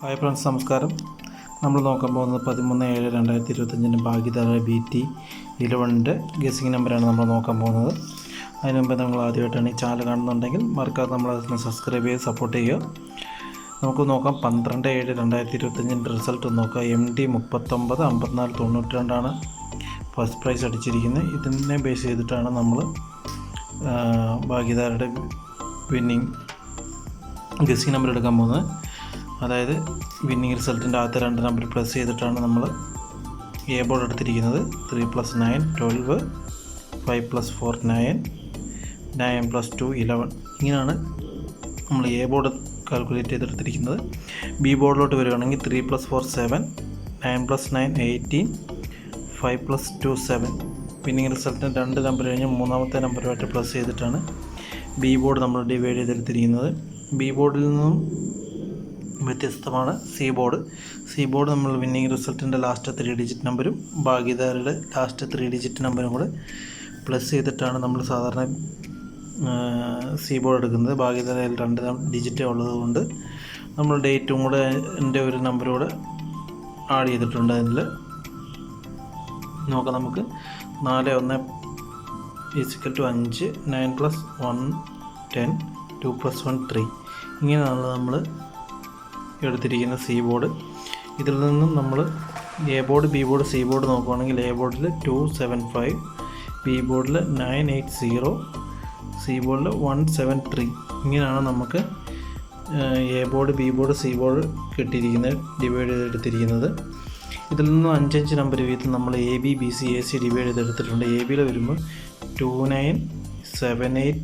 Hi friends, നമസ്കാരം. നമ്മൾ നോക്കാൻ പോകുന്നത് 13/7/2025 ഭാഗ്യധാര BT11 ഗസിങ് നമ്പറാണ് നമ്മൾ നോക്കാൻ പോകുന്നത്. അതിന് മുമ്പ് നിങ്ങൾ ആദ്യമായിട്ടാണ് ഈ ചാനൽ കാണുന്നുണ്ടെങ്കിൽ മറക്കാതെ നമ്മളതിനെ സബ്സ്ക്രൈബ് ചെയ്ത് സപ്പോർട്ട് ചെയ്യുക. നമുക്ക് നോക്കാം 12/7/2025 റിസൾട്ട് നോക്കാം. MD 395492 ഫസ്റ്റ് പ്രൈസ് അടിച്ചിരിക്കുന്നത്. ഇതിനെ ബേസ് ചെയ്തിട്ടാണ് നമ്മൾ ഭാഗ്യധാരയുടെ വിന്നിങ് ഗസിങ് നമ്പർ എടുക്കാൻ പോകുന്നത്. അതായത് വിന്നിങ് റിസൾട്ടിൻ്റെ ആദ്യത്തെ 2 നമ്പർ പ്ലസ് ചെയ്തിട്ടാണ് നമ്മൾ എ ബോർഡ് എടുത്തിരിക്കുന്നത്. 3 + 9 12, 5 + 4 9, 9 + 2 11. ഇങ്ങനെയാണ് നമ്മൾ എ ബോർഡ് കാൽക്കുലേറ്റ് ചെയ്തെടുത്തിരിക്കുന്നത്. ബി ബോർഡിലോട്ട് വരികയാണെങ്കിൽ 3 + 4 7, 9 + 9 18, 5 + 2 7. വിന്നിങ് റിസൾട്ടിന് 2 നമ്പർ കഴിഞ്ഞ് മൂന്നാമത്തെ നമ്പറുമായിട്ട് പ്ലസ് ചെയ്തിട്ടാണ് ബി ബോർഡ് നമ്മൾ ഡിവൈഡ് ചെയ്തെടുത്തിരിക്കുന്നത്. ബി ബോർഡിൽ നിന്നും വ്യത്യസ്തമാണ് സി ബോർഡ്. സി ബോർഡ് നമ്മൾ വിന്നിങ് റിസൾട്ടിൻ്റെ ലാസ്റ്റ് 3 ഡിജിറ്റ് നമ്പരും ഭാഗ്യധാരയുടെ ലാസ്റ്റ് 3 ഡിജിറ്റ് നമ്പരും കൂടെ പ്ലസ് ചെയ്തിട്ടാണ് നമ്മൾ സാധാരണ സി ബോർഡ് എടുക്കുന്നത്. ഭാഗ്യധാരയിൽ 2 ഡിജിറ്റേ ഉള്ളതുകൊണ്ട് നമ്മൾ ഡേറ്റും കൂടെ എൻ്റെ ഒരു നമ്പറൂടെ ആഡ് ചെയ്തിട്ടുണ്ട്. അതിൽ നോക്കാം. നമുക്ക് 4 1 = 5, 9 + 1 10, 2 + 1 3. ഇങ്ങനെയാണ് നമ്മൾ എടുത്തിരിക്കുന്ന സി ബോർഡ്. ഇതിൽ നിന്നും നമ്മൾ A board, B board, C board നോക്കുകയാണെങ്കിൽ എ ബോർഡിൽ 275, ബി ബോർഡിൽ 980, സി ബോർഡിൽ 173. ഇങ്ങനെയാണ് നമുക്ക് A board, B board, C board കിട്ടിയിരിക്കുന്നത്, ഡിവൈഡ് ചെയ്തെടുത്തിരിക്കുന്നത്. ഇതിൽ നിന്നും 5 നമ്പർ വീതം നമ്മൾ A B, B C, A C divide ചെയ്തെടുത്തിട്ടുണ്ട്. എ ബിയിൽ വരുമ്പോൾ 29 78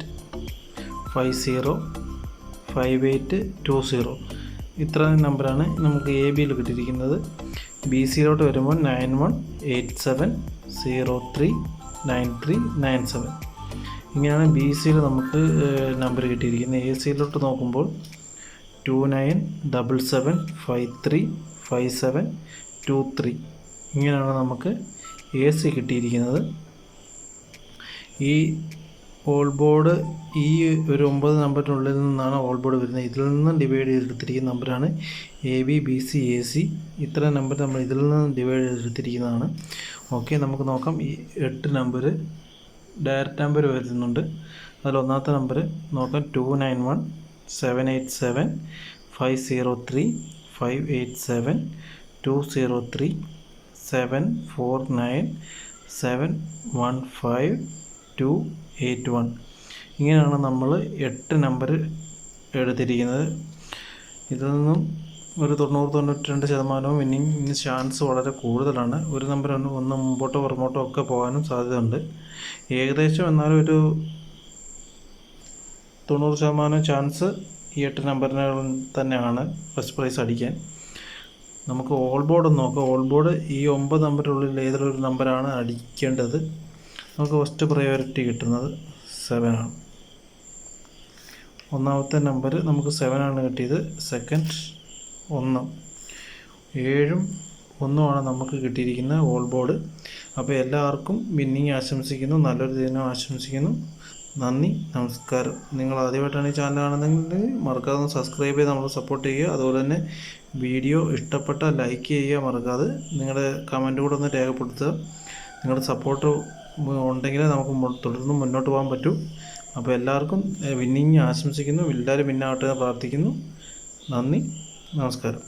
50 58 20. ഇത്ര നമ്പറാണ് നമുക്ക് എ ബിയിൽ കിട്ടിയിരിക്കുന്നത്. ബി സിയിലോട്ട് വരുമ്പോൾ 91 87 03 93 97. ഇങ്ങനെയാണ് ബി സിയിൽ നമുക്ക് നമ്പർ കിട്ടിയിരിക്കുന്നത്. എ സിയിലോട്ട് നോക്കുമ്പോൾ 29 77 53 57 23. ഇങ്ങനെയാണ് നമുക്ക് എ സി കിട്ടിയിരിക്കുന്നത്. ഈ ഓൾ ബോർഡ് ഈ ഒരു 9 നമ്പറിനുള്ളിൽ നിന്നാണ് ഓൾ ബോർഡ് വരുന്നത്. ഇതിൽ നിന്നും ഡിവൈഡ് ചെയ്തെടുത്തിരിക്കുന്ന നമ്പറാണ് A B, B C, A C. ഇത്ര നമ്പർ നമ്മൾ ഇതിൽ നിന്ന് ഡിവൈഡ് ചെയ്തെടുത്തിരിക്കുന്നതാണ്. ഓക്കെ, നമുക്ക് നോക്കാം. ഈ 8 നമ്പർ ഡയറക്റ്റ് നമ്പർ വരുന്നുണ്ട്. അതിൽ ഒന്നാമത്തെ നമ്പർ നോക്കാം. 291 787 503 587 203 749 715 281. ഇങ്ങനെയാണ് നമ്മൾ 8 നമ്പർ എടുത്തിരിക്കുന്നത്. ഇതിൽ നിന്നും ഒരു 90-92% വിന്നിങ് ചാൻസ് വളരെ കൂടുതലാണ്. ഒരു നമ്പർ ഒന്ന് മുമ്പോട്ടോ പുറമോട്ടോ ഒക്കെ പോകാനും സാധ്യതയുണ്ട്. ഏകദേശം എന്നാലും ഒരു 90% ചാൻസ് ഈ 8 നമ്പറിന് തന്നെയാണ് ഫസ്റ്റ് പ്രൈസ് അടിക്കാൻ. നമുക്ക് ഓൾ ബോർഡ് നോക്കാം. ഓൾ ബോർഡ് ഈ 9 നമ്പറിനുള്ളിൽ ഏതൊരു നമ്പറാണ് അടിക്കേണ്ടത്. നമുക്ക് ഫസ്റ്റ് പ്രയോറിറ്റി കിട്ടുന്നത് 7 ആണ്. ഒന്നാമത്തെ നമ്പർ നമുക്ക് 7 ആണ് കിട്ടിയത്. സെക്കൻഡ് 1, 7 1 നമുക്ക് കിട്ടിയിരിക്കുന്ന ഓൾ ബോർഡ്. അപ്പോൾ എല്ലാവർക്കും വിന്നിങ് ആശംസിക്കുന്നു. നല്ലൊരു ദിനം ആശംസിക്കുന്നു. നന്ദി, നമസ്കാരം. നിങ്ങൾ ആദ്യമായിട്ടാണ് ഈ ചാനൽ കാണുന്നതെങ്കിൽ മറക്കാതെ സബ്സ്ക്രൈബ് ചെയ്ത് നമ്മൾ സപ്പോർട്ട് ചെയ്യുക. അതുപോലെ തന്നെ വീഡിയോ ഇഷ്ടപ്പെട്ടാൽ ലൈക്ക് ചെയ്യുക മറക്കാതെ. നിങ്ങളുടെ കമൻറ്റ് കൂടെ ഒന്ന് രേഖപ്പെടുത്തുക. നിങ്ങളുടെ സപ്പോർട്ട് ഉണ്ടെങ്കിലേ നമുക്ക് തുടർന്ന് മുന്നോട്ട് പോകാൻ പറ്റൂ. അപ്പോൾ എല്ലാവർക്കും വിന്നിങ് ആശംസിക്കുന്നു. എല്ലാവരും വിന്നാവട്ടെ എന്ന് പ്രാർത്ഥിക്കുന്നു. നന്ദി, നമസ്കാരം.